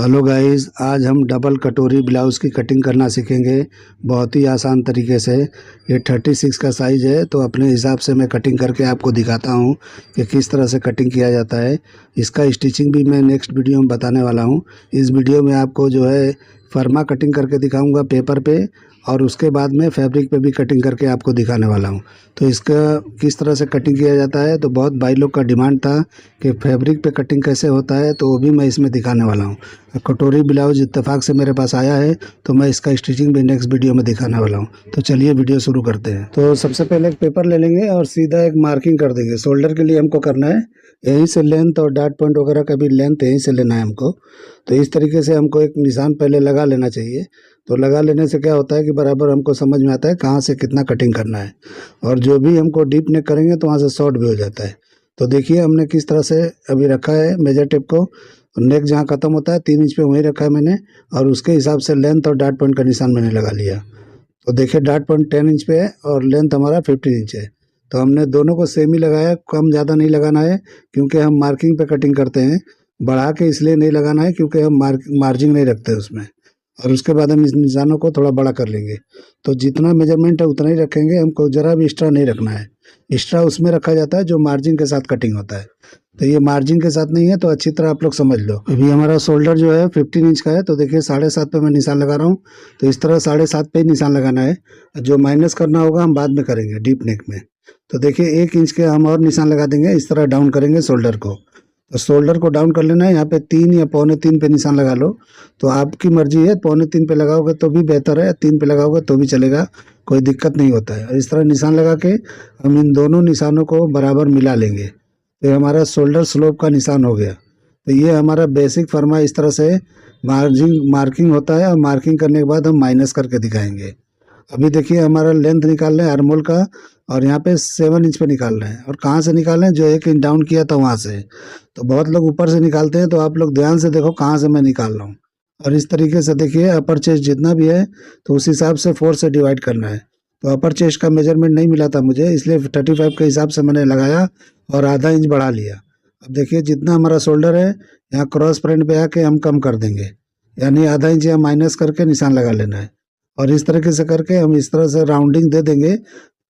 Hello guys, आज हम double कटोरी ब्लाउज़ की कटिंग करना सीखेंगे बहुत ही आसान तरीके से। ये 36 का साइज़ है, तो अपने हिसाब से मैं कटिंग करके आपको दिखाता हूँ कि किस तरह से कटिंग किया जाता है। इसका स्टिचिंग भी मैं नेक्स्ट वीडियो में बताने वाला हूँ। इस वीडियो में आपको जो है फर्मा कटिंग करके दिखाऊँगा पेपर पे, और उसके बाद में फैब्रिक पे भी कटिंग करके आपको दिखाने वाला हूँ। तो इसका किस तरह से कटिंग किया जाता है, तो बहुत भाई लोग का डिमांड था कि फैब्रिक पे कटिंग कैसे होता है, तो वो भी मैं इसमें दिखाने वाला हूँ। कटोरी ब्लाउज इत्तेफाक से मेरे पास आया है, तो मैं इसका स्टिचिंग भी नेक्स्ट वीडियो में दिखाने वाला हूँ। तो चलिए वीडियो शुरू करते हैं। तो सबसे पहले एक पेपर ले लेंगे और सीधा एक मार्किंग कर देंगे। शोल्डर के लिए हमको करना है यहीं से लेंथ और डॉट पॉइंट वगैरह का भी लेंथ यहीं से लेना है हमको। तो इस तरीके से हमको एक निशान पहले लगा लेना चाहिए। तो लगा लेने से क्या होता है कि बराबर हमको समझ में आता है कहाँ से कितना कटिंग करना है, और जो भी हमको डीप नेक करेंगे तो वहाँ से शॉर्ट भी हो जाता है। तो देखिए हमने किस तरह से अभी रखा है मेजर टेप को। नेक जहाँ ख़त्म होता है 3 इंच पे वहीं रखा है मैंने, और उसके हिसाब से लेंथ और डॉट पॉइंट का निशान मैंने लगा लिया। तो देखिए डॉट पॉइंट 10 इंच पे है और लेंथ हमारा 15 इंच है। तो हमने दोनों को सेम ही लगाया, कम ज़्यादा नहीं लगाना है, क्योंकि हम मार्किंग पे कटिंग करते हैं। बढ़ा के इसलिए नहीं लगाना है क्योंकि हम मार्जिंग नहीं रखते उसमें। और उसके बाद हम इस निशानों को थोड़ा बड़ा कर लेंगे। तो जितना मेजरमेंट है उतना ही रखेंगे, हमको ज़रा भी एक्स्ट्रा नहीं रखना है। एक्स्ट्रा उसमें रखा जाता है जो मार्जिन के साथ कटिंग होता है। तो ये मार्जिन के साथ नहीं है, तो अच्छी तरह आप लोग समझ लो। अभी हमारा शोल्डर जो है 15 इंच का है, तो देखिए 7.5 पे मैं निशान लगा रहा हूँ। तो इस तरह 7.5 पे ही निशान लगाना है। जो माइनस करना होगा हम बाद में करेंगे डीप नेक में। तो देखिए 1 इंच के हम और निशान लगा देंगे, इस तरह डाउन करेंगे शोल्डर को। तो शोल्डर को डाउन कर लेना है, यहाँ पे 3 या 3.25 पे निशान लगा लो। तो आपकी मर्जी है, 3.25 पे लगाओगे तो भी बेहतर है, 3 पे लगाओगे तो भी चलेगा, कोई दिक्कत नहीं होता है। और इस तरह निशान लगा के हम इन दोनों निशानों को बराबर मिला लेंगे। तो हमारा शोल्डर स्लोप का निशान हो गया। तो ये हमारा बेसिक फर्मा इस तरह से मार्किंग होता है, और मार्किंग करने के बाद हम माइनस करके दिखाएंगे। अभी देखिए हमारा लेंथ निकाल रहे हैं आर्मोल का, और यहाँ पे 7 इंच पे निकाल रहे हैं। और कहाँ से निकाल रहे हैं, जो 1 इंच डाउन किया था वहाँ से। तो बहुत लोग ऊपर से निकालते हैं, तो आप लोग ध्यान से देखो कहाँ से मैं निकाल रहा हूँ। और इस तरीके से देखिए अपर चेस्ट जितना भी है, तो उस हिसाब से 4 से डिवाइड करना है। तो अपर चेस्ट का मेजरमेंट नहीं मिला था मुझे, इसलिए 35 के हिसाब से मैंने लगाया और आधा इंच बढ़ा लिया। अब देखिए जितना हमारा शोल्डर है, यहाँ क्रॉस फ्रंट पे आके हम कम कर देंगे, यानी आधा इंच यहाँ माइनस करके निशान लगा लेना है। और इस तरीके से करके हम इस तरह से राउंडिंग दे देंगे।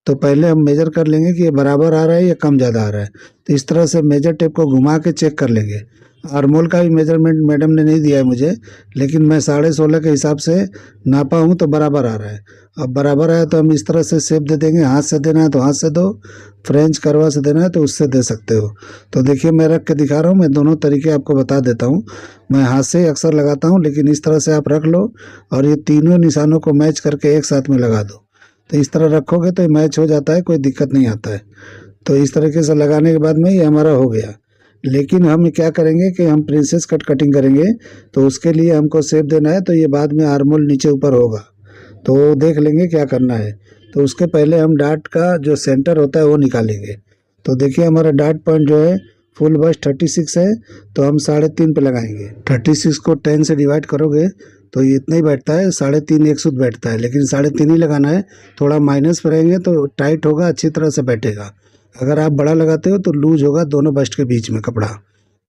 तो पहले हम मेजर कर लेंगे कि ये बराबर आ रहा है या कम ज़्यादा आ रहा है। तो इस तरह से मेजर टेप को घुमा के चेक कर लेंगे। आर्मोल का भी मेजरमेंट मैडम ने नहीं दिया है मुझे, लेकिन मैं 16.5 के हिसाब से नापा हूँ, तो बराबर आ रहा है। अब बराबर आया तो हम इस तरह से शेप दे देंगे। हाथ से देना है तो हाथ से दो, फ्रेंच करवा से देना है तो उससे दे सकते हो। तो देखिए मैं रख के दिखा रहा हूँ, मैं दोनों तरीके आपको बता देता हूँ। मैं हाथ से अक्सर लगाता हूँ, लेकिन इस तरह से आप रख लो और ये तीनों निशानों को मैच करके एक साथ में लगा दो। तो इस तरह रखोगे तो मैच हो जाता है, कोई दिक्कत नहीं आता है। तो इस तरीके से लगाने के बाद में ये हमारा हो गया। लेकिन हम क्या करेंगे कि हम प्रिंसेस कट कटिंग करेंगे, तो उसके लिए हमको शेप देना है। तो ये बाद में आर्मोल नीचे ऊपर होगा, तो वो देख लेंगे क्या करना है। तो उसके पहले हम डार्ट का जो सेंटर होता है वो निकालेंगे। तो देखिए हमारा डार्ट पॉइंट जो है फुल बस 36 है, तो हम 3.5 पे लगाएंगे। 36 को 10 से डिवाइड करोगे तो ये इतना ही बैठता है, 3.5 एक सूत्र बैठता है, लेकिन 3.5 ही लगाना है। थोड़ा माइनस पर रहेंगे तो टाइट होगा, अच्छी तरह से बैठेगा। अगर आप बड़ा लगाते हो तो लूज होगा दोनों बस्ट के बीच में कपड़ा।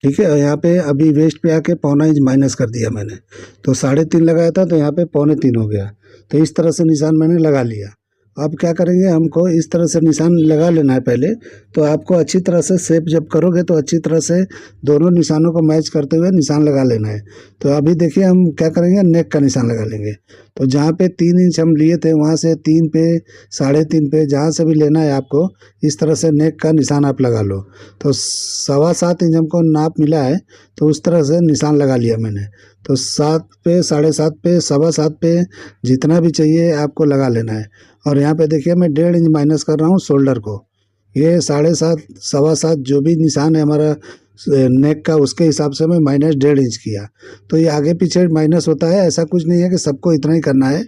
ठीक है, यहाँ पे अभी वेस्ट पे आके 0.25 इंच माइनस कर दिया मैंने। तो 3.5 लगाया था, तो यहाँ पे 0.25 हो गया। तो इस तरह से निशान मैंने लगा लिया। अब क्या करेंगे, हमको इस तरह से निशान लगा लेना है पहले। तो आपको अच्छी तरह से शेप जब करोगे तो अच्छी तरह से दोनों निशानों को मैच करते हुए निशान लगा लेना है। तो अभी देखिए हम क्या करेंगे, नेक का निशान लगा लेंगे। तो जहाँ पे 3 इंच हम लिए थे वहाँ से 3 पे, 3.5 पे, जहाँ से भी लेना है आपको, इस तरह से नेक का निशान आप लगा लो। तो 7.25 इंच हमको नाप मिला है, तो उस तरह से निशान लगा लिया मैंने। तो 7 पे, 7.5 पे, 7.25 पे, जितना भी चाहिए आपको लगा लेना है। और यहाँ पे देखिए मैं 1.5 इंच माइनस कर रहा हूँ शोल्डर को। ये 7.5, 7.25 जो भी निशान है हमारा नेक का, उसके हिसाब से मैं माइनस 1.5 इंच किया। तो ये आगे पीछे माइनस होता है, ऐसा कुछ नहीं है कि सबको इतना ही करना है।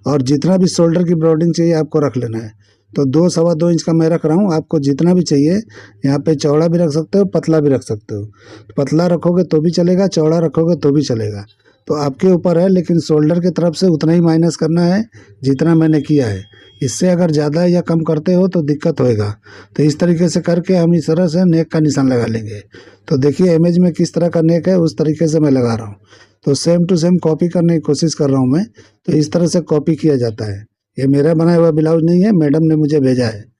और जितना भी शोल्डर की ब्रॉडिंग चाहिए आपको रख लेना है। तो 2, 2.25 इंच का मैं रख रहा हूँ, आपको जितना भी चाहिए। यहाँ पे चौड़ा भी रख सकते हो, पतला भी रख सकते हो। पतला रखोगे तो भी चलेगा, चौड़ा रखोगे तो भी चलेगा, तो आपके ऊपर है। लेकिन शोल्डर की तरफ से उतना ही माइनस करना है जितना मैंने किया है। इससे अगर ज़्यादा या कम करते हो तो दिक्कत होएगा। तो इस तरीके से करके हम इस तरह से नेक का निशान लगा लेंगे। तो देखिए इमेज में किस तरह का नेक है, उस तरीके से मैं लगा रहा हूँ। तो सेम टू सेम कॉपी करने की कोशिश कर रहा हूँ मैं। तो इस तरह से कॉपी किया जाता है। ये मेरा बनाया हुआ ब्लाउज नहीं है, मैडम ने मुझे भेजा है।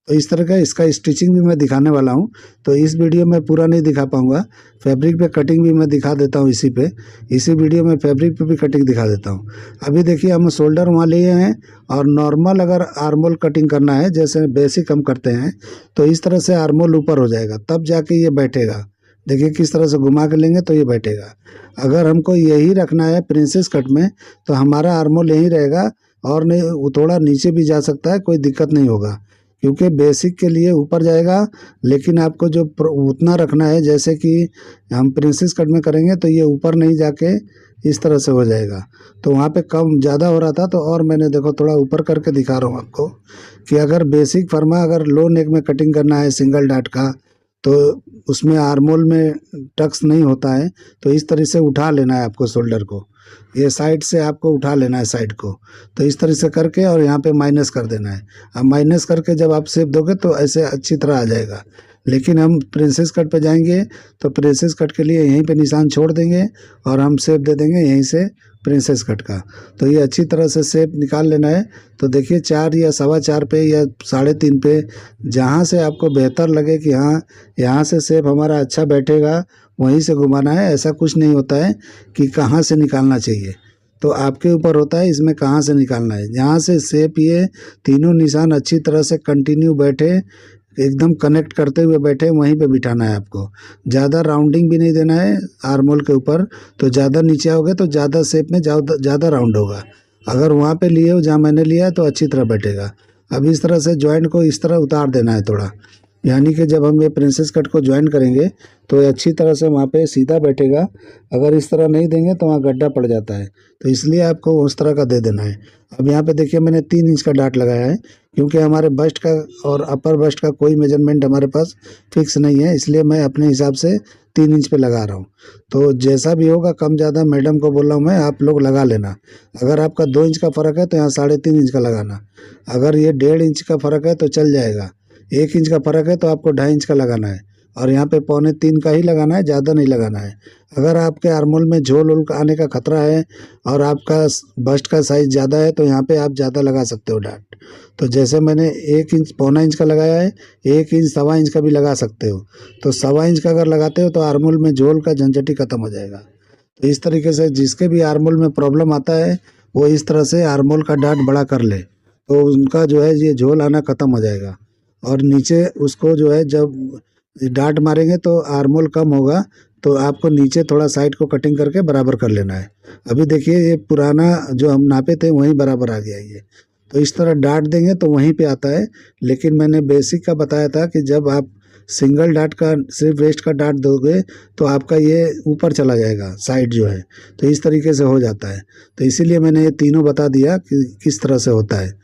तो इस तरह का इसका स्टिचिंग भी मैं दिखाने वाला हूँ। तो इस वीडियो में पूरा नहीं दिखा पाऊँगा। फैब्रिक पे कटिंग भी मैं दिखा देता हूँ इसी वीडियो में फैब्रिक पे भी कटिंग दिखा देता हूँ। अभी देखिए हम शोल्डर वहाँ लिए हैं और नॉर्मल अगर आर्मोल कटिंग करना है, जैसे बेसिक हम करते हैं, तो इस तरह से आर्मोल ऊपर हो जाएगा, तब जाके ये बैठेगा। देखिए किस तरह से घुमा के लेंगे तो ये बैठेगा। अगर हमको यही रखना है प्रिंसेस कट में, तो हमारा आर्मोल यहीं रहेगा और नहीं, वो थोड़ा नीचे भी जा सकता है, कोई दिक्कत नहीं होगा, क्योंकि बेसिक के लिए ऊपर जाएगा। लेकिन आपको जो उतना रखना है, जैसे कि हम प्रिंसेस कट में करेंगे तो ये ऊपर नहीं जाके इस तरह से हो जाएगा। तो वहाँ पे कम ज़्यादा हो रहा था, तो और मैंने देखो थोड़ा ऊपर करके दिखा रहा हूँ आपको कि अगर बेसिक फर्मा अगर लो नेक में कटिंग करना है सिंगल डाट का, तो उसमें आर्मोल में टक्स नहीं होता है। तो इस तरह से उठा लेना है आपको शोल्डर को, ये साइड से आपको उठा लेना है साइड को। तो इस तरह से करके और यहाँ पे माइनस कर देना है। अब माइनस करके जब आप शेप दोगे तो ऐसे अच्छी तरह आ जाएगा। लेकिन हम प्रिंसेस कट पे जाएंगे तो प्रिंसेस कट के लिए यहीं पे निशान छोड़ देंगे और हम शेप दे देंगे यहीं से प्रिंसेस कट का। तो ये अच्छी तरह से शेप निकाल लेना है। तो देखिए 4 या 4.25 पे या 3.5 पे, जहाँ से आपको बेहतर लगे कि हाँ यहाँ से शेप हमारा अच्छा बैठेगा, वहीं से घुमाना है। ऐसा कुछ नहीं होता है कि कहाँ से निकालना चाहिए, तो आपके ऊपर होता है इसमें कहाँ से निकालना है। जहाँ से शेप ये तीनों निशान अच्छी तरह से कंटिन्यू बैठे, एकदम कनेक्ट करते हुए बैठे, वहीं पे बिठाना है आपको। ज़्यादा राउंडिंग भी नहीं देना है आर्मोल के ऊपर, तो ज़्यादा नीचे आओगे तो ज़्यादा शेप में ज़्यादा राउंड होगा। अगर वहाँ पे लिए हो जहाँ मैंने लिया है तो अच्छी तरह बैठेगा। अब इस तरह से जॉइंट को इस तरह उतार देना है थोड़ा, यानी कि जब हम ये प्रिंसेस कट को ज्वाइन करेंगे तो ये अच्छी तरह से वहाँ पे सीधा बैठेगा। अगर इस तरह नहीं देंगे तो वहाँ गड्ढा पड़ जाता है, तो इसलिए आपको उस तरह का दे देना है। अब यहाँ पे देखिए मैंने 3 इंच का डाट लगाया है, क्योंकि हमारे बस्ट का और अपर बस्ट का कोई मेजरमेंट हमारे पास फिक्स नहीं है, इसलिए मैं अपने हिसाब से 3 इंच पे लगा रहा हूँ। तो जैसा भी होगा कम ज़्यादा मैडम को बोल रहा हूँ मैं, आप लोग लगा लेना। अगर आपका 2 इंच का फ़र्क है तो यहाँ 3.5 इंच का लगाना। अगर ये 1.5 इंच का फ़र्क है तो चल जाएगा। 1 इंच का फ़र्क है तो आपको 2.5 इंच का लगाना है, और यहाँ पे 2.25 का ही लगाना है, ज़्यादा नहीं लगाना है। अगर आपके आर्मोल में झोल वोल आने का खतरा है और आपका बस्ट का साइज़ ज़्यादा है तो यहाँ पे आप ज़्यादा लगा सकते हो डाट। तो जैसे मैंने 1 इंच 1.25 इंच का लगाया है, 1 इंच 1.25 इंच का भी लगा सकते हो। तो 1.25 इंच का अगर लगाते हो तो आर्मोल में झोल का झंझट ही खत्म हो जाएगा। तो इस तरीके से जिसके भी आर्मोल में प्रॉब्लम आता है वो इस तरह से आर्मोल का डाट बड़ा कर ले, तो उनका जो है ये झोल आना ख़त्म हो जाएगा। और नीचे उसको जो है जब डाट मारेंगे तो आर्मोल कम होगा, तो आपको नीचे थोड़ा साइड को कटिंग करके बराबर कर लेना है। अभी देखिए ये पुराना जो हम नापे थे वहीं बराबर आ गया ये। तो इस तरह डाट देंगे तो वहीं पे आता है। लेकिन मैंने बेसिक का बताया था कि जब आप सिंगल डाट का सिर्फ वेस्ट का डाट दोगे तो आपका ये ऊपर चला जाएगा साइड जो है, तो इस तरीके से हो जाता है। तो इसीलिए मैंने ये तीनों बता दिया कि किस तरह से होता है।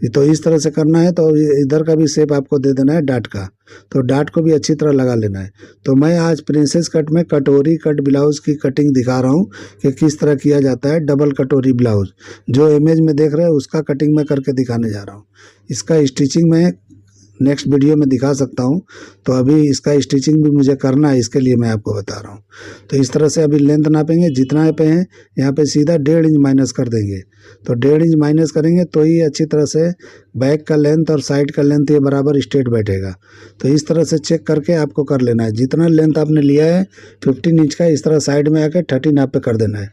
तो इस तरह से करना है। तो इधर का भी शेप आपको दे देना है डाट का, तो डाट को भी अच्छी तरह लगा लेना है। तो मैं आज प्रिंसेस कट में कटोरी कट ब्लाउज़ की कटिंग दिखा रहा हूँ कि किस तरह किया जाता है डबल कटोरी ब्लाउज़। जो इमेज में देख रहे हैं उसका कटिंग मैं करके दिखाने जा रहा हूँ। इसका स्टिचिंग मैं नेक्स्ट वीडियो में दिखा सकता हूँ, तो अभी इसका स्टिचिंग भी मुझे करना है, इसके लिए मैं आपको बता रहा हूँ। तो इस तरह से अभी लेंथ नापेंगे, जितना पे हैं यहाँ पे सीधा 1.5 इंच माइनस कर देंगे। तो 1.5 इंच माइनस करेंगे तो ही अच्छी तरह से बैक का लेंथ और साइड का लेंथ ये बराबर स्ट्रेट बैठेगा। तो इस तरह से चेक करके आपको कर लेना है। जितना लेंथ आपने लिया है 15 इंच का, इस तरह साइड में आके 13 नाप पे कर देना है।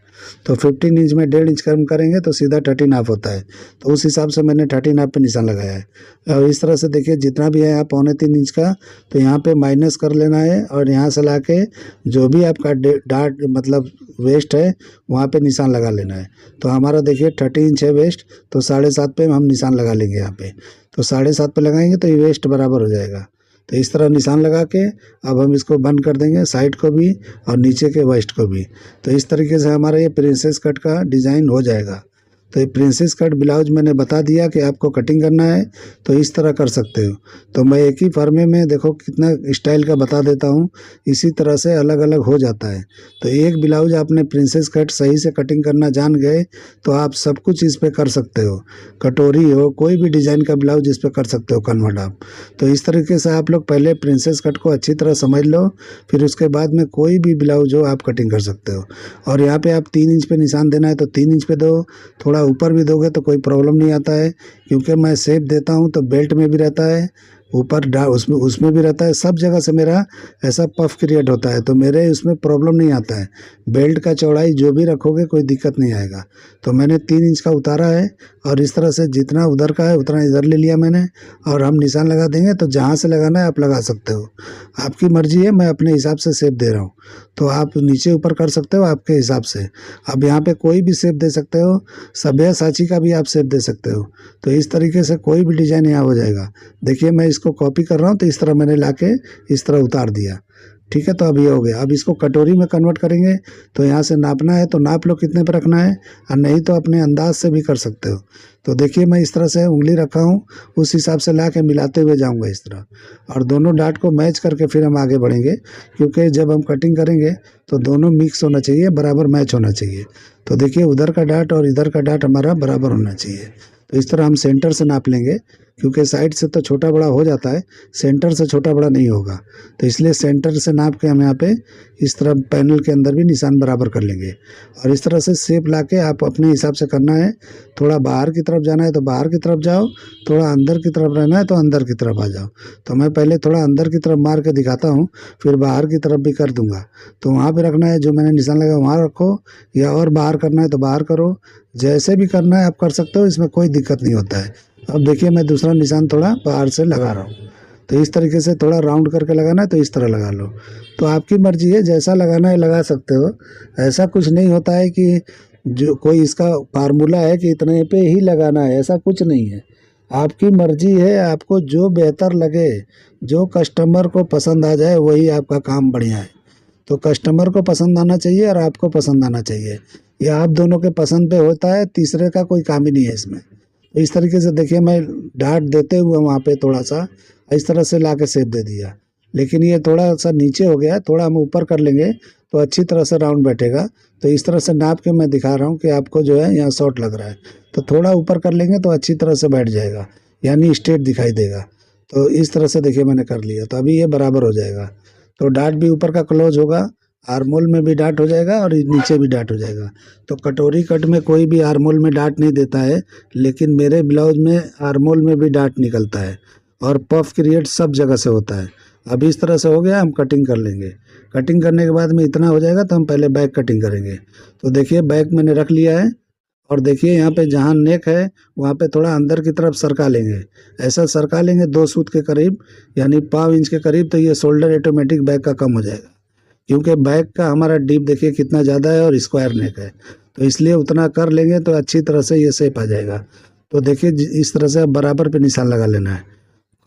तो 15 इंच में 1.5 इंच कम करेंगे तो सीधा 13 नाप होता है। तो उस हिसाब से मैंने 13 नाप पे निशान लगाया है। और इस तरह से देखिए जितना भी है यहाँ 2.25 इंच का, तो यहाँ पे माइनस कर लेना है और यहाँ से ला के जो भी आपका डाट मतलब वेस्ट है वहाँ पे निशान लगा लेना है। तो हमारा देखिए 30 इंच है वेस्ट, तो 7.5 पे हम निशान लगा लेंगे यहाँ पे। तो 7.5 पे लगाएंगे तो ये वेस्ट बराबर हो जाएगा। तो इस तरह निशान लगा के अब हम इसको बंद कर देंगे, साइड को भी और नीचे के वेस्ट को भी। तो इस तरीके से हमारा ये प्रिंसेस कट का डिज़ाइन हो जाएगा। तो ये प्रिंसेस कट ब्लाउज मैंने बता दिया कि आपको कटिंग करना है तो इस तरह कर सकते हो। तो मैं एक ही फर्मे में देखो कितना स्टाइल का बता देता हूँ, इसी तरह से अलग अलग हो जाता है। तो एक ब्लाउज आपने प्रिंसेस कट सही से कटिंग करना जान गए तो आप सब कुछ इस पर कर सकते हो। कटोरी हो, कोई भी डिज़ाइन का ब्लाउज इस पर कर सकते हो कन्वर्ट आप। तो इस तरीके से आप लोग पहले प्रिंसेस कट को अच्छी तरह समझ लो, फिर उसके बाद में कोई भी ब्लाउज हो आप कटिंग कर सकते हो। और यहाँ पे आप 3 इंच पे निशान देना है तो 3 इंच पे दो, थोड़ा ऊपर भी दोगे तो कोई प्रॉब्लम नहीं आता है, क्योंकि मैं शेप देता हूँ तो बेल्ट में भी रहता है, ऊपर उसमें उसमें भी रहता है, सब जगह से मेरा ऐसा पफ क्रिएट होता है, तो मेरे उसमें प्रॉब्लम नहीं आता है। बेल्ट का चौड़ाई जो भी रखोगे कोई दिक्कत नहीं आएगा। तो मैंने 3 इंच का उतारा है और इस तरह से जितना उधर का है उतना इधर ले लिया मैंने, और हम निशान लगा देंगे। तो जहाँ से लगाना है आप लगा सकते हो, आपकी मर्जी है, मैं अपने हिसाब से शेप दे रहा हूँ। तो आप नीचे ऊपर कर सकते हो आपके हिसाब से। अब यहाँ पे कोई भी शेप दे सकते हो, सभ्यसाची का भी आप शेप दे सकते हो। तो इस तरीके से कोई भी डिज़ाइन यहाँ हो जाएगा। देखिए मैं इसको कॉपी कर रहा हूँ तो इस तरह मैंने लाके इस तरह उतार दिया, ठीक है। तो अब ये हो गया। अब इसको कटोरी में कन्वर्ट करेंगे तो यहाँ से नापना है तो नाप लो कितने पर रखना है, और नहीं तो अपने अंदाज से भी कर सकते हो। तो देखिए मैं इस तरह से उंगली रखा हूँ, उस हिसाब से ला के मिलाते हुए जाऊँगा इस तरह, और दोनों डाट को मैच करके फिर हम आगे बढ़ेंगे, क्योंकि जब हम कटिंग करेंगे तो दोनों मिक्स होना चाहिए, बराबर मैच होना चाहिए। तो देखिए उधर का डाट और इधर का डाट हमारा बराबर होना चाहिए। तो इस तरह हम सेंटर से नाप लेंगे, क्योंकि साइड से तो छोटा बड़ा हो जाता है, सेंटर से छोटा बड़ा नहीं होगा। तो इसलिए सेंटर से नाप के हम यहाँ पे इस तरह पैनल के अंदर भी निशान बराबर कर लेंगे, और इस तरह से शेप ला के आप अपने हिसाब से करना है। थोड़ा बाहर की तरफ जाना है तो बाहर की तरफ जाओ, थोड़ा अंदर की तरफ रहना है तो अंदर की तरफ आ जाओ। तो मैं पहले थोड़ा अंदर की तरफ मार के दिखाता हूँ, फिर बाहर की तरफ भी कर दूंगा। तो वहाँ पर रखना है, जो मैंने निशान लगा वहाँ रखो, या और बाहर करना है तो बाहर करो, जैसे भी करना है आप कर सकते हो, इसमें कोई दिक्कत नहीं होता है। अब देखिए मैं दूसरा निशान थोड़ा बाहर से लगा रहा हूँ। तो इस तरीके से थोड़ा राउंड करके लगाना है तो इस तरह लगा लो। तो आपकी मर्जी है, जैसा लगाना है लगा सकते हो। ऐसा कुछ नहीं होता है कि जो कोई इसका फार्मूला है कि इतने पे ही लगाना है, ऐसा कुछ नहीं है। आपकी मर्जी है, आपको जो बेहतर लगे, जो कस्टमर को पसंद आ जाए वही आपका काम बढ़िया है। तो कस्टमर को पसंद आना चाहिए और आपको पसंद आना चाहिए, ये आप दोनों के पसंद पे होता है, तीसरे का कोई काम ही नहीं है इसमें। तो इस तरीके से देखिए मैं डाट देते हुए वहाँ पे थोड़ा सा इस तरह से ला के शेप दे दिया, लेकिन ये थोड़ा सा नीचे हो गया, थोड़ा हम ऊपर कर लेंगे तो अच्छी तरह से राउंड बैठेगा। तो इस तरह से नाप के मैं दिखा रहा हूँ कि आपको जो है यहाँ शॉर्ट लग रहा है, तो थोड़ा ऊपर कर लेंगे तो अच्छी तरह से बैठ जाएगा, यानी स्ट्रेट दिखाई देगा। तो इस तरह से देखिए मैंने कर लिया, तो अभी ये बराबर हो जाएगा। तो डाट भी ऊपर का क्लोज होगा, आर्मोल में भी डाट हो जाएगा और नीचे भी डाट हो जाएगा। तो कटोरी कट में कोई भी आर्मोल में डाट नहीं देता है, लेकिन मेरे ब्लाउज में आर्मोल में भी डाट निकलता है, और पफ क्रिएट सब जगह से होता है। अब इस तरह से हो गया, हम कटिंग कर लेंगे। कटिंग करने के बाद में इतना हो जाएगा तो हम पहले बैक कटिंग करेंगे। तो देखिए बैक मैंने रख लिया है, और देखिए यहाँ पे जहाँ नेक है वहाँ पे थोड़ा अंदर की तरफ सरका लेंगे, ऐसा सरका लेंगे 2 सूत के करीब, यानी 1.5 इंच के करीब। तो ये शोल्डर ऑटोमेटिक बैक का कम हो जाएगा, क्योंकि बैक का हमारा डीप देखिए कितना ज़्यादा है और स्क्वायर नेक है, तो इसलिए उतना कर लेंगे तो अच्छी तरह से ये शेप आ जाएगा। तो देखिए इस तरह से बराबर पे निशान लगा लेना है,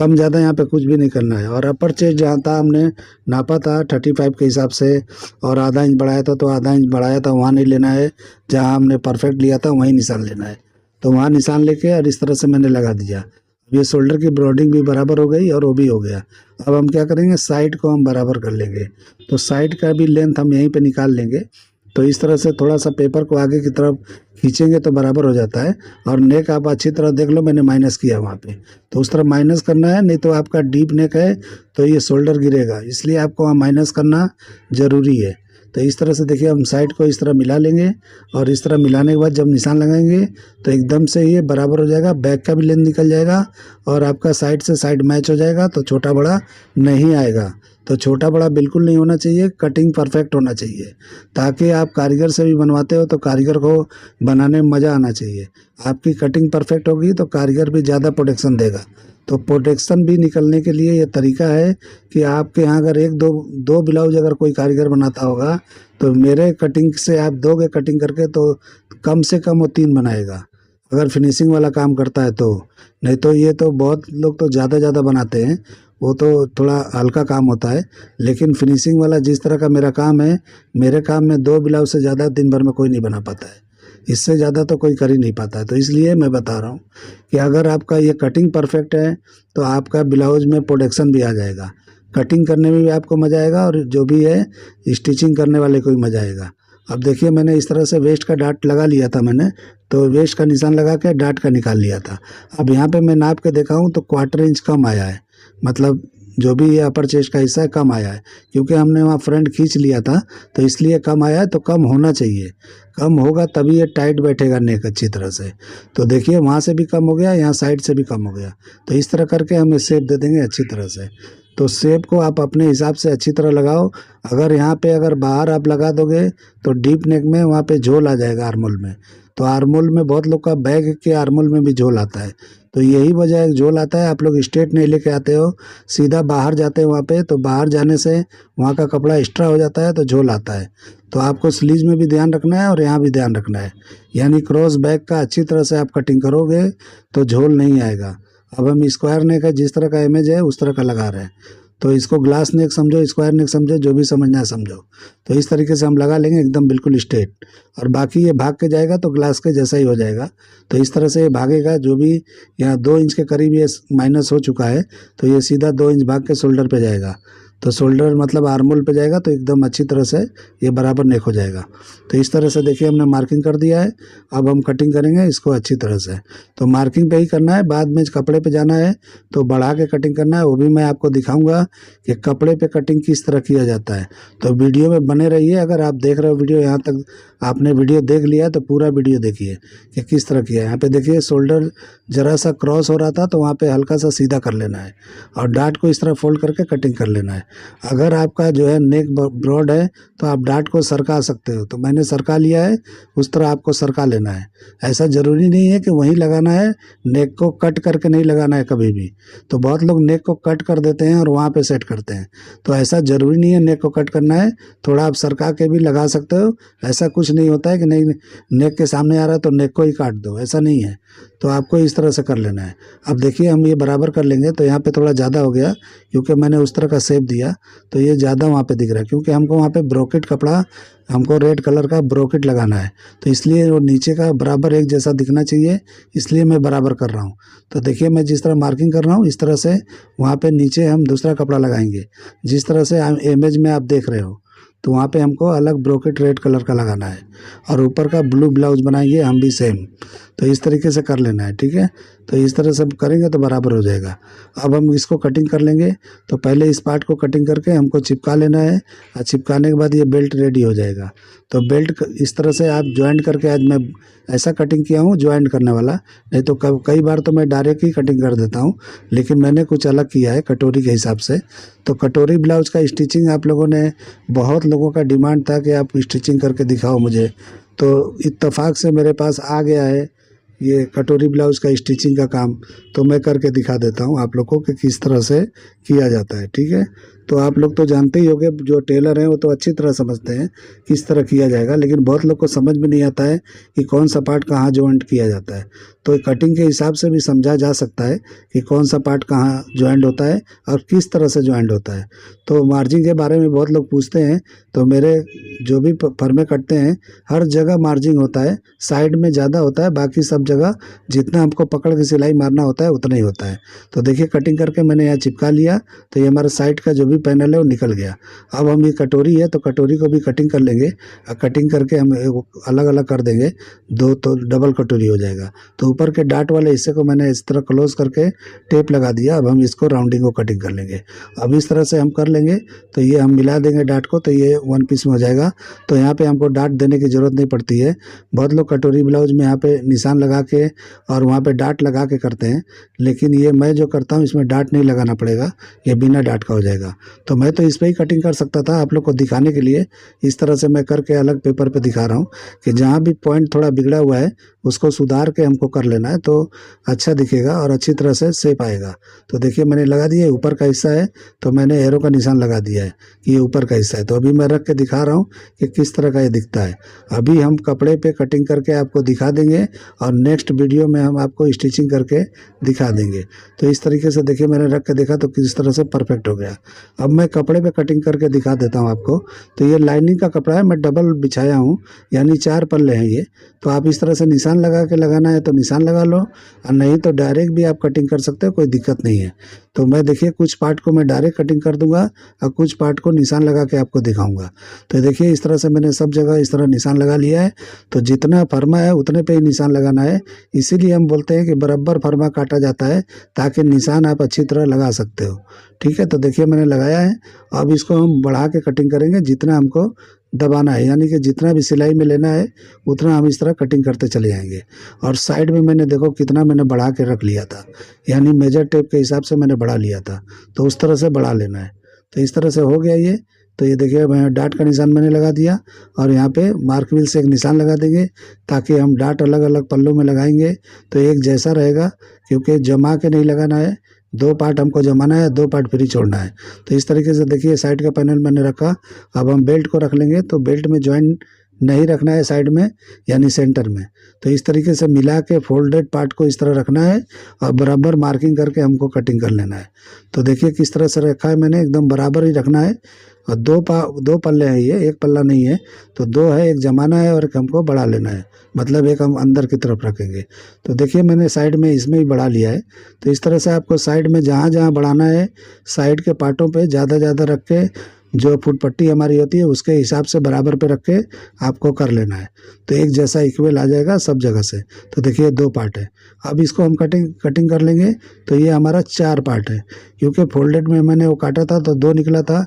कम ज़्यादा यहाँ पे कुछ भी नहीं करना है। और अपर चेस्ट जहाँ था हमने नापा था 35 के हिसाब से, और आधा इंच बढ़ाया था तो आधा इंच बढ़ाया था, वहाँ नहीं लेना है। जहाँ हमने परफेक्ट लिया था वहीं निशान लेना है। तो वहाँ निशान लेके और इस तरह से मैंने लगा दिया। ये शोल्डर की ब्रॉडिंग भी बराबर हो गई और वो भी हो गया। अब हम क्या करेंगे, साइड को हम बराबर कर लेंगे। तो साइड का भी लेंथ हम यहीं पे निकाल लेंगे। तो इस तरह से थोड़ा सा पेपर को आगे की तरफ खींचेंगे तो बराबर हो जाता है। और नेक आप अच्छी तरह देख लो, मैंने माइनस किया वहाँ पे, तो उस तरह माइनस करना है, नहीं तो आपका डीप नेक है तो ये शोल्डर गिरेगा, इसलिए आपको वहाँ माइनस करना ज़रूरी है। तो इस तरह से देखिए हम साइड को इस तरह मिला लेंगे, और इस तरह मिलाने के बाद जब निशान लगाएंगे तो एकदम से ये बराबर हो जाएगा, बैक का भी लेंथ निकल जाएगा और आपका साइड से साइड मैच हो जाएगा। तो छोटा बड़ा नहीं आएगा, तो छोटा बड़ा बिल्कुल नहीं होना चाहिए, कटिंग परफेक्ट होना चाहिए, ताकि आप कारीगर से भी बनवाते हो तो कारीगर को बनाने में मज़ा आना चाहिए। आपकी कटिंग परफेक्ट होगी तो कारीगर भी ज़्यादा प्रोटेक्शन देगा। तो प्रोटेक्शन भी निकलने के लिए ये तरीका है कि आपके यहाँ अगर एक दो ब्लाउज अगर कोई कारीगर बनाता होगा तो मेरे कटिंग से आप दोगे कटिंग करके तो कम से कम वो 3 बनाएगा, अगर फिनिशिंग वाला काम करता है तो। नहीं तो ये तो बहुत लोग तो ज़्यादा बनाते हैं, वो तो थोड़ा हल्का काम होता है। लेकिन फिनिशिंग वाला जिस तरह का मेरा काम है, मेरे काम में 2 ब्लाउज से ज़्यादा दिन भर में कोई नहीं बना पाता है, इससे ज़्यादा तो कोई कर ही नहीं पाता है। तो इसलिए मैं बता रहा हूँ कि अगर आपका ये कटिंग परफेक्ट है तो आपका ब्लाउज में प्रोडक्शन भी आ जाएगा, कटिंग करने में भी आपको मज़ा आएगा और जो भी है स्टिचिंग करने वाले को भी मज़ा आएगा। अब देखिए मैंने इस तरह से वेस्ट का डाट लगा लिया था मैंने, तो वेस्ट का निशान लगा के डाट का निकाल लिया था। अब यहाँ पे मैं नाप के देखा हूँ तो 1/4 इंच कम आया है, मतलब जो भी ये अपर चेस्ट का हिस्सा है कम आया है, क्योंकि हमने वहाँ फ्रंट खींच लिया था तो इसलिए कम आया है। तो कम होना चाहिए, कम होगा तभी ये टाइट बैठेगा नेक अच्छी तरह से। तो देखिए वहाँ से भी कम हो गया, यहाँ साइड से भी कम हो गया। तो इस तरह करके हम शेप दे देंगे अच्छी तरह से। तो शेप को आप अपने हिसाब से अच्छी तरह लगाओ। अगर यहाँ पे अगर बाहर आप लगा दोगे तो डीप नेक में वहाँ पे झोल आ जाएगा आर्मोल में। तो आर्मोल में बहुत लोग का बैग के आर्मोल में भी झोल आता है, तो यही वजह है झोल आता है। आप लोग स्ट्रेट नहीं लेके आते हो, सीधा बाहर जाते हैं वहाँ पे, तो बाहर जाने से वहाँ का कपड़ा एक्स्ट्रा हो जाता है तो झोल आता है। तो आपको स्लीव में भी ध्यान रखना है और यहाँ भी ध्यान रखना है, यानी क्रॉस बैक का अच्छी तरह से आप कटिंग करोगे तो झोल नहीं आएगा। अब हम स्क्वायर नेक का जिस तरह का इमेज है उस तरह का लगा रहे हैं, तो इसको ग्लास नेक समझो, स्क्वायर नेक समझो, जो भी समझना है समझो। तो इस तरीके से हम लगा लेंगे एकदम बिल्कुल स्ट्रेट, और बाकी ये भाग के जाएगा तो ग्लास के जैसा ही हो जाएगा। तो इस तरह से ये भागेगा, जो भी यहाँ 2 इंच के करीब ये माइनस हो चुका है तो ये सीधा 2 इंच भाग के शोल्डर पे जाएगा। तो शोल्डर मतलब आर्मोल पे जाएगा तो एकदम अच्छी तरह से ये बराबर नेक हो जाएगा। तो इस तरह से देखिए हमने मार्किंग कर दिया है। अब हम कटिंग करेंगे इसको अच्छी तरह से। तो मार्किंग पे ही करना है, बाद में कपड़े पे जाना है तो बढ़ा के कटिंग करना है। वो भी मैं आपको दिखाऊंगा कि कपड़े पे कटिंग किस तरह किया जाता है। तो वीडियो में बने रहिए। अगर आप देख रहे हो वीडियो, यहाँ तक आपने वीडियो देख लिया तो पूरा वीडियो देखिए कि किस तरह किया है। यहाँ पे देखिए शोल्डर ज़रा सा क्रॉस हो रहा था तो वहाँ पे हल्का सा सीधा कर लेना है और डाट को इस तरह फोल्ड करके कटिंग कर लेना है। अगर आपका जो है नेक ब्रॉड है तो आप डाट को सरका सकते हो, तो मैंने सरका लिया है, उस तरह आपको सरका लेना है। ऐसा ज़रूरी नहीं है कि वहीं लगाना है, नेक को कट करके नहीं लगाना है कभी भी। तो बहुत लोग नेक को कट कर देते हैं और वहाँ पे सेट करते हैं, तो ऐसा ज़रूरी नहीं है नेक को कट करना है, थोड़ा आप सरका के भी लगा सकते हो। ऐसा कुछ नहीं होता है कि नहीं नेक के सामने आ रहा है तो नेक को ही काट दो, ऐसा नहीं है। तो आपको इस तरह से कर लेना है। अब देखिए हम ये बराबर कर लेंगे। तो यहाँ पे थोड़ा ज़्यादा हो गया क्योंकि मैंने उस तरह का शेप दिया, तो ये ज़्यादा वहाँ पे दिख रहा है, क्योंकि हमको वहाँ पे ब्रोकेट कपड़ा, हमको रेड कलर का ब्रोकेट लगाना है, तो इसलिए वो नीचे का बराबर एक जैसा दिखना चाहिए, इसलिए मैं बराबर कर रहा हूँ। तो देखिए मैं जिस तरह मार्किंग कर रहा हूँ इस तरह से वहाँ पे नीचे हम दूसरा कपड़ा लगाएंगे, जिस तरह से इमेज में आप देख रहे हो। तो वहाँ पे हमको अलग ब्रोकेट रेड कलर का लगाना है और ऊपर का ब्लू ब्लाउज बनाएंगे हम भी सेम। तो इस तरीके से कर लेना है, ठीक है। तो इस तरह से करेंगे तो बराबर हो जाएगा। अब हम इसको कटिंग कर लेंगे। तो पहले इस पार्ट को कटिंग करके हमको चिपका लेना है, और चिपकाने के बाद ये बेल्ट रेडी हो जाएगा। तो बेल्ट इस तरह से आप ज्वाइंट करके, आज मैं ऐसा कटिंग किया हूँ ज्वाइंट करने वाला, नहीं तो कई बार तो मैं डायरेक्ट ही कटिंग कर देता हूँ, लेकिन मैंने कुछ अलग किया है कटोरी के हिसाब से। तो कटोरी ब्लाउज का स्टिचिंग आप लोगों ने, बहुत लोगों का डिमांड था कि आप स्टिचिंग करके दिखाओ मुझे, तो इत्तेफाक से मेरे पास आ गया है ये कटोरी ब्लाउज का स्टिचिंग का काम। तो मैं करके दिखा देता हूँ आप लोग को कि किस तरह से किया जाता है, ठीक है। तो आप लोग तो जानते ही होंगे, जो टेलर हैं वो तो अच्छी तरह समझते हैं किस तरह किया जाएगा, लेकिन बहुत लोग को समझ में नहीं आता है कि कौन सा पार्ट कहाँ जॉइंट किया जाता है। तो कटिंग के हिसाब से भी समझा जा सकता है कि कौन सा पार्ट कहाँ जॉइंट होता है और किस तरह से जॉइंट होता है। तो मार्जिन के बारे में बहुत लोग पूछते हैं, तो मेरे जो भी फर्मे कटते हैं हर जगह मार्जिन होता है, साइड में ज़्यादा होता है, बाकी सब जगह जितना हमको पकड़ के सिलाई मारना होता है उतना ही होता है। तो देखिए कटिंग करके मैंने यहाँ चिपका लिया, तो ये हमारा साइड का जो भी पैनल है वो निकल गया। अब हम ये कटोरी है तो कटोरी को भी कटिंग कर लेंगे, और कटिंग करके हम अलग अलग कर देंगे, दो तो डबल कटोरी हो जाएगा। तो ऊपर के डाट वाले हिस्से को मैंने इस तरह क्लोज करके टेप लगा दिया। अब हम इसको राउंडिंग को कटिंग कर लेंगे। अब इस तरह से हम कर लेंगे, तो ये हम मिला देंगे डाट को, तो ये वन पीस में हो जाएगा। तो यहाँ पे हमको डाट देने की ज़रूरत नहीं पड़ती है। बहुत लोग कटोरी ब्लाउज में यहाँ पे निशान लगा के और वहाँ पे डाट लगा के करते हैं, लेकिन ये मैं जो करता हूँ इसमें डाट नहीं लगाना पड़ेगा, ये बिना डाट का हो जाएगा। तो मैं तो इस पर ही कटिंग कर सकता था, आप लोग को दिखाने के लिए इस तरह से मैं करके अलग पेपर पे दिखा रहा हूँ कि जहाँ भी पॉइंट थोड़ा बिगड़ा हुआ है उसको सुधार के हमको कर लेना है, तो अच्छा दिखेगा और अच्छी तरह से शेप आएगा। तो देखिए मैंने लगा दिया, ऊपर का हिस्सा है तो मैंने एरो का निशान लगा दिया है कि ये ऊपर का हिस्सा है। तो अभी मैं रख के दिखा रहा हूँ कि किस तरह का ये दिखता है। अभी हम कपड़े पे कटिंग करके आपको दिखा देंगे और नेक्स्ट वीडियो में हम आपको स्टिचिंग करके दिखा देंगे। तो इस तरीके से देखिए मैंने रख के देखा तो इस तरह से परफेक्ट हो गया। अब मैं कपड़े पे कटिंग करके दिखा देता हूँ आपको। तो ये लाइनिंग का कपड़ा है, मैं डबल बिछाया हूँ, यानी 4 पल्ले हैं ये। तो आप इस तरह से निशान लगा के लगाना है तो निशान लगा लो, और नहीं तो डायरेक्ट भी आप कटिंग कर सकते हो, कोई दिक्कत नहीं है। तो मैं देखिए कुछ पार्ट को मैं डायरेक्ट कटिंग कर दूंगा और कुछ पार्ट को निशान लगा के आपको दिखाऊंगा। तो देखिए इस तरह से मैंने सब जगह इस तरह निशान लगा लिया है। तो जितना फरमा है उतने पे ही निशान लगाना है। इसीलिए हम बोलते हैं कि बराबर फरमा काटा जाता है, ताकि निशान आप अच्छी तरह लगा सकते हो। ठीक है, तो देखिए मैंने लगाया है। अब इसको हम बढ़ा के कटिंग करेंगे, जितना हमको दबाना है, यानी कि जितना भी सिलाई में लेना है उतना हम इस तरह कटिंग करते चले जाएंगे। और साइड में मैंने देखो कितना मैंने बढ़ा के रख लिया था, यानी मेजर टेप के हिसाब से मैंने बढ़ा लिया था, तो उस तरह से बढ़ा लेना है। तो इस तरह से हो गया ये। तो ये देखिए मैं डाट का निशान मैंने लगा दिया, और यहाँ पे मार्क व्हील से एक निशान लगा देंगे, ताकि हम डाट अलग अलग पल्लों में लगाएंगे तो एक जैसा रहेगा, क्योंकि जमा के नहीं लगाना है, 2 पार्ट हमको जमाना है, 2 पार्ट फ्री छोड़ना है। तो इस तरीके से देखिए साइड का पैनल मैंने रखा। अब हम बेल्ट को रख लेंगे, तो बेल्ट में जॉइंट नहीं रखना है साइड में, यानी सेंटर में। तो इस तरीके से मिला के फोल्डेड पार्ट को इस तरह रखना है, और बराबर मार्किंग करके हमको कटिंग कर लेना है। तो देखिए किस तरह से रखा है मैंने, एकदम बराबर ही रखना है। और 2 पल्ले हैं ये, एक पल्ला नहीं है। तो 2 है, एक जमाना है और एक हमको बढ़ा लेना है, मतलब एक हम अंदर की तरफ रखेंगे। तो देखिए मैंने साइड में इसमें ही बढ़ा लिया है। तो इस तरह से आपको साइड में जहाँ जहाँ बढ़ाना है, साइड के पार्टों पे ज़्यादा ज़्यादा रख के, जो फुट पट्टी हमारी होती है उसके हिसाब से बराबर पे रख के आपको कर लेना है। तो एक जैसा इक्वल आ जाएगा सब जगह से। तो देखिए 2 पार्ट है। अब इसको हम कटिंग कर लेंगे। तो ये हमारा 4 पार्ट है, क्योंकि फोल्डेड में मैंने वो काटा था तो 2 निकला था,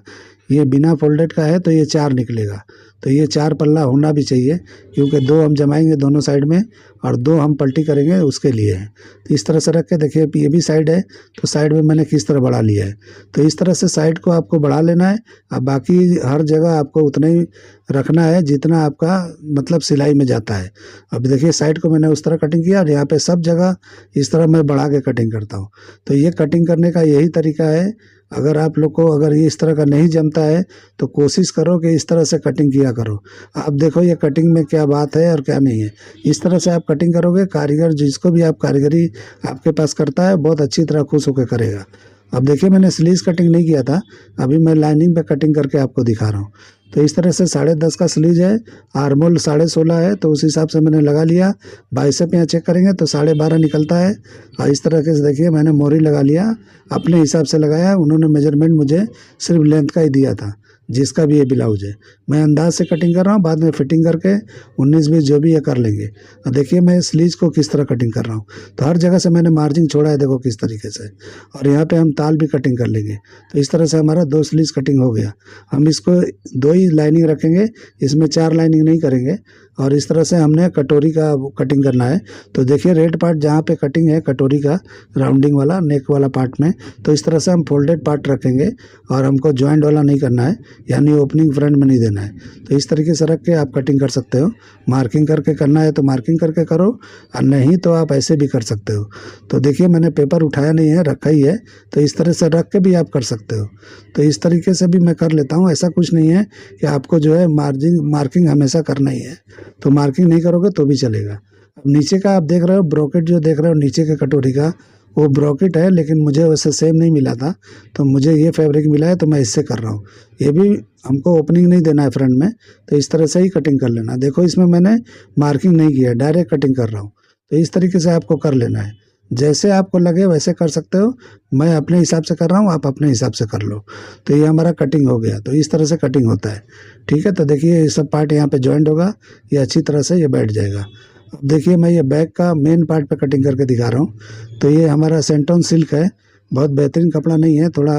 ये बिना फोल्डेड का है तो ये 4 निकलेगा। तो ये 4 पल्ला होना भी चाहिए, क्योंकि 2 हम जमाएंगे दोनों साइड में, और 2 हम पलटी करेंगे उसके लिए है। तो इस तरह से रख के देखिए ये भी साइड है, तो साइड में मैंने किस तरह बढ़ा लिया है। तो इस तरह से साइड को आपको बढ़ा लेना है। अब बाकी हर जगह आपको उतना ही रखना है जितना आपका मतलब सिलाई में जाता है। अब देखिए साइड को मैंने उस तरह कटिंग किया, और यहाँ पे सब जगह इस तरह मैं बढ़ा के कटिंग करता हूँ। तो ये कटिंग करने का यही तरीका है। अगर आप लोग को अगर ये इस तरह का नहीं जमता है तो कोशिश करो कि इस तरह से कटिंग किया करो। आप देखो ये कटिंग में क्या बात है और क्या नहीं है। इस तरह से आप कटिंग करोगे, कारीगर जिसको भी आप कारीगरी आपके पास करता है बहुत अच्छी तरह खुश होकर करेगा। अब देखिए मैंने स्लीव्स कटिंग नहीं किया था, अभी मैं लाइनिंग पे कटिंग करके आपको दिखा रहा हूँ। तो इस तरह से 10.5 का स्लीव है, आर्मोल 16.5 है, तो उस हिसाब से मैंने लगा लिया। बाइसेप यहाँ चेक करेंगे तो 12.5 निकलता है। और इस तरह से देखिए मैंने मोरी लगा लिया, अपने हिसाब से लगाया। उन्होंने मेजरमेंट मुझे सिर्फ लेंथ का ही दिया था, जिसका भी ये ब्लाउज है। मैं अंदाज से कटिंग कर रहा हूँ, बाद में फिटिंग करके 19-20 जो भी है कर लेंगे। और देखिए मैं स्लीव्स को किस तरह कटिंग कर रहा हूँ। तो हर जगह से मैंने मार्जिन छोड़ा है, देखो किस तरीके से। और यहाँ पे हम ताल भी कटिंग कर लेंगे। तो इस तरह से हमारा 2 स्लीव्स कटिंग हो गया। हम इसको 2 ही लाइनिंग रखेंगे, इसमें 4 लाइनिंग नहीं करेंगे। और इस तरह से हमने कटोरी का कटिंग करना है। तो देखिए रेड पार्ट जहाँ पे कटिंग है कटोरी का, राउंडिंग वाला नेक वाला पार्ट में, तो इस तरह से हम फोल्डेड पार्ट रखेंगे, और हमको जॉइंट वाला नहीं करना है, यानी ओपनिंग फ्रंट में नहीं देना है। तो इस तरीके से रख के आप कटिंग कर सकते हो। मार्किंग करके करना है तो मार्किंग करके करो, और नहीं तो आप ऐसे भी कर सकते हो। तो देखिए मैंने पेपर उठाया नहीं है, रखा ही है। तो इस तरह से रख के भी आप कर सकते हो। तो इस तरीके से भी मैं कर लेता हूँ। ऐसा कुछ नहीं है कि आपको जो है मार्किंग हमेशा करना ही है, तो मार्किंग नहीं करोगे तो भी चलेगा। अब नीचे का आप देख रहे हो ब्रॉकेट, जो देख रहे हो नीचे के कटोरी का, वो ब्रॉकेट है, लेकिन मुझे वैसे सेम नहीं मिला था, तो मुझे ये फैब्रिक मिला है तो मैं इससे कर रहा हूँ। ये भी हमको ओपनिंग नहीं देना है फ्रंट में, तो इस तरह से ही कटिंग कर लेना। देखो इसमें मैंने मार्किंग नहीं किया, डायरेक्ट कटिंग कर रहा हूँ। तो इस तरीके से आपको कर लेना है, जैसे आपको लगे वैसे कर सकते हो। मैं अपने हिसाब से कर रहा हूँ, आप अपने हिसाब से कर लो। तो ये हमारा कटिंग हो गया। तो इस तरह से कटिंग होता है। ठीक है, तो देखिए ये सब पार्ट यहाँ पे जॉइंट होगा, ये अच्छी तरह से ये बैठ जाएगा। अब देखिए मैं ये बैक का मेन पार्ट पे कटिंग करके दिखा रहा हूँ। तो ये हमारा सेंटोन सिल्क है, बहुत बेहतरीन कपड़ा नहीं है, थोड़ा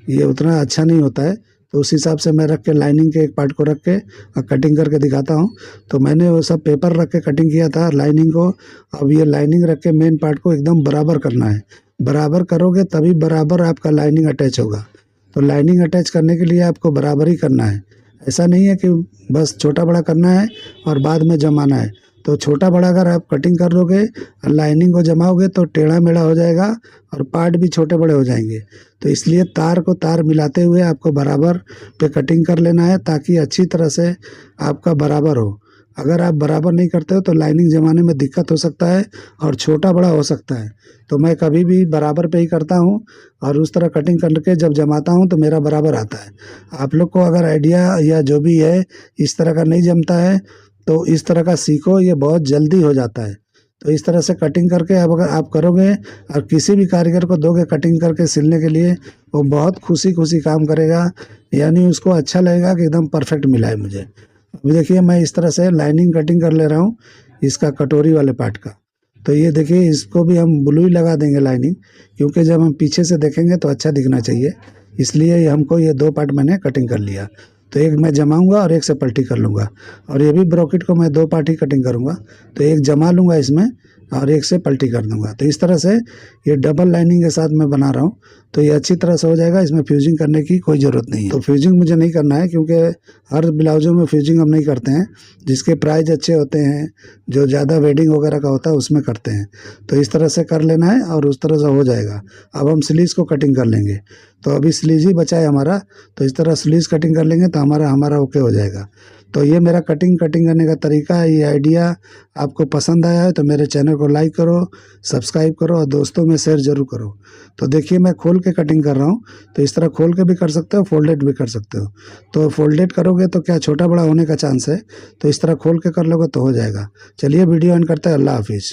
ये उतना अच्छा नहीं होता है। तो उस हिसाब से मैं रख के लाइनिंग के एक पार्ट को रख के और कटिंग करके दिखाता हूँ। तो मैंने वो सब पेपर रख के कटिंग किया था लाइनिंग को। अब ये लाइनिंग रख के मेन पार्ट को एकदम बराबर करना है। बराबर करोगे तभी बराबर आपका लाइनिंग अटैच होगा। तो लाइनिंग अटैच करने के लिए आपको बराबर ही करना है। ऐसा नहीं है कि बस छोटा बड़ा करना है और बाद में जमाना है। तो छोटा बड़ा अगर आप कटिंग कर लोगे और लाइनिंग को जमाओगे तो टेढ़ा मेढ़ा हो जाएगा और पार्ट भी छोटे बड़े हो जाएंगे। तो इसलिए तार को तार मिलाते हुए आपको बराबर पे कटिंग कर लेना है, ताकि अच्छी तरह से आपका बराबर हो। अगर आप बराबर नहीं करते हो तो लाइनिंग जमाने में दिक्कत हो सकता है और छोटा बड़ा हो सकता है। तो मैं कभी भी बराबर पे ही करता हूँ और उस तरह कटिंग करके जब जमाता हूँ तो मेरा बराबर आता है। आप लोग को अगर आइडिया या जो भी है इस तरह का नहीं जमता है तो इस तरह का सीखो, ये बहुत जल्दी हो जाता है। तो इस तरह से कटिंग करके अब अगर आप करोगे और किसी भी कारीगर को दोगे कटिंग करके सिलने के लिए, वो बहुत खुशी खुशी काम करेगा, यानी उसको अच्छा लगेगा कि एकदम परफेक्ट मिला है मुझे। अभी देखिए मैं इस तरह से लाइनिंग कटिंग कर ले रहा हूँ इसका कटोरी वाले पार्ट का। तो ये देखिए इसको भी हम ब्लू ही लगा देंगे लाइनिंग, क्योंकि जब हम पीछे से देखेंगे तो अच्छा दिखना चाहिए, इसलिए हमको ये दो पार्ट मैंने कटिंग कर लिया। तो एक मैं जमाऊंगा और एक से पलटी कर लूँगा, और ये भी ब्रॉकेट को मैं दो पार्ट ही कटिंग करूँगा। तो एक जमा लूँगा इसमें और एक से पलटी कर दूंगा। तो इस तरह से ये डबल लाइनिंग के साथ मैं बना रहा हूँ, तो ये अच्छी तरह से हो जाएगा। इसमें फ्यूजिंग करने की कोई ज़रूरत नहीं है। तो फ्यूजिंग मुझे नहीं करना है क्योंकि हर ब्लाउजों में फ्यूजिंग हम नहीं करते हैं। जिसके प्राइस अच्छे होते हैं, जो ज़्यादा वेडिंग वगैरह का होता है उसमें करते हैं। तो इस तरह से कर लेना है और उस तरह से हो जाएगा। अब हम स्लीव्स को कटिंग कर लेंगे। तो अभी स्लीव्स ही बचा है हमारा, तो इस तरह स्लीव्स कटिंग कर लेंगे तो हमारा ओके हो जाएगा। तो ये मेरा कटिंग करने का तरीका है। ये आइडिया आपको पसंद आया है तो मेरे चैनल को लाइक करो, सब्सक्राइब करो और दोस्तों में शेयर ज़रूर करो। तो देखिए मैं खोल के कटिंग कर रहा हूँ, तो इस तरह खोल के भी कर सकते हो, फोल्डेड भी कर सकते हो। तो फोल्डेड करोगे तो क्या छोटा बड़ा होने का चांस है, तो इस तरह खोल के कर लोगे तो हो जाएगा। चलिए वीडियो एंड करते हैं। अल्लाह हाफिज़।